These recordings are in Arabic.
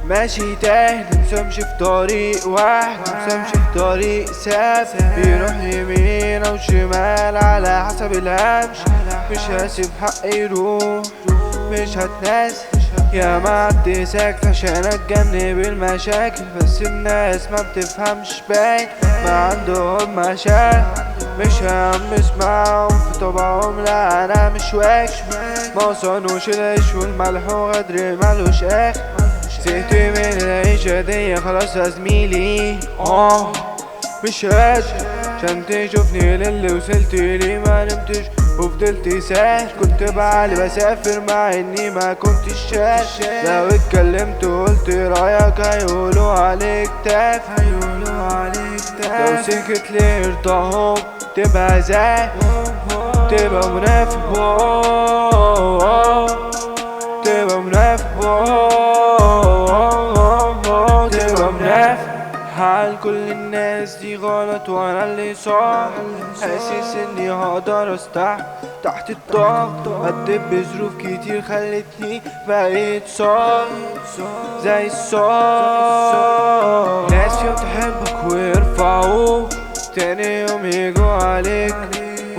ماشي تاه نمشي في طريق واحد، نمشي في طريق ثابت بيروح يمين او شمال على حسب الهمش. مش هسيب حقي يروح، مش هتناسب يا ما عدي ساكت عشان اتجنب المشاكل، بس الناس ما بتفهمش باين ما عندهم مشاكل. مش هم اسمعهم في طبعهم، لا انا مش واكل. ما صانوش العيش والملح وغدر ملوش اخر. زهقت من العيشة دي خلاص يا زميلي، مش قادر عشان تشوفني للي وصلت لي. ما نمتش وفضلت ساهر، كنت بعلي بسافر مع اني ما كنتش شايف. لو اتكلمت وقلت رايك هيقولوا عليك تاف، لو سكت لي ارضاهم تبقى زي تبقى منافق، تبقى منافق، تبقى منافق. حال كل الناس دي غلط وانا اللي صح، حاسس اني هقدر استحمل تحت الضغط. قدم بظروف كتير خلتني بقيت صار زي الصار. ناس فيهم تحبك ويرفعوك، تاني يوم يجوا عليك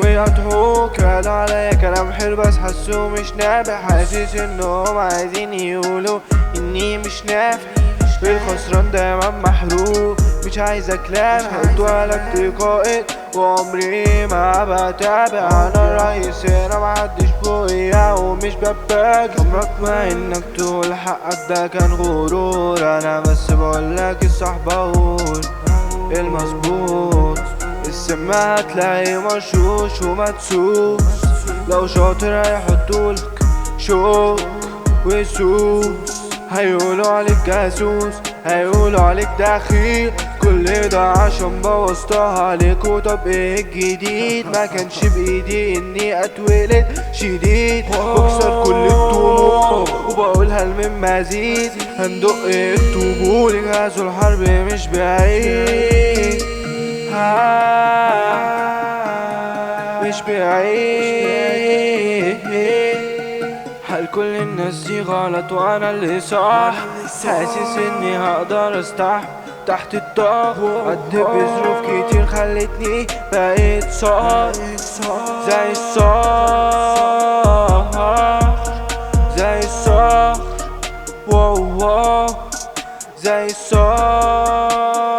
ويقطعوك. قالوا عليا كلام حلو بس حسوه مش نافع، حاسس انهم عايزين يقولوا اني مش نافع. الخسران دايما محروق، مش عايز كلام هقولوا لك قائد وعمري ما بتابع. انا الرئيس هنا محدش فوقيا ومش بباك. عمرك ما انك تقول حقك ده كان غرور، انا بس بقولك الصح بقول المظبوط. السما هتلاقي مرشوش ومدسوس، لو شاطر هيحطولك شوك وسوس. هيقولوا عليك جاسوس، هيقولوا عليك دخيل، كل ده عشان بوظتها عليكوا. طب ايه الجديد؟ ما كانش بايدي اني اتولد شديد واكسر كل الطموح وبقولها من مزيد. هندق الطبول جهزوا الحرب مش بعيد، مش بعيد. حال كل الناس دي غلط وانا اللي صح، حاسس اني هقدر استحمل تحت الضغط. قد بظروف كتير خلتني بقيت صار زي الصخر، زي الصخر، واو واو، زي الصخر.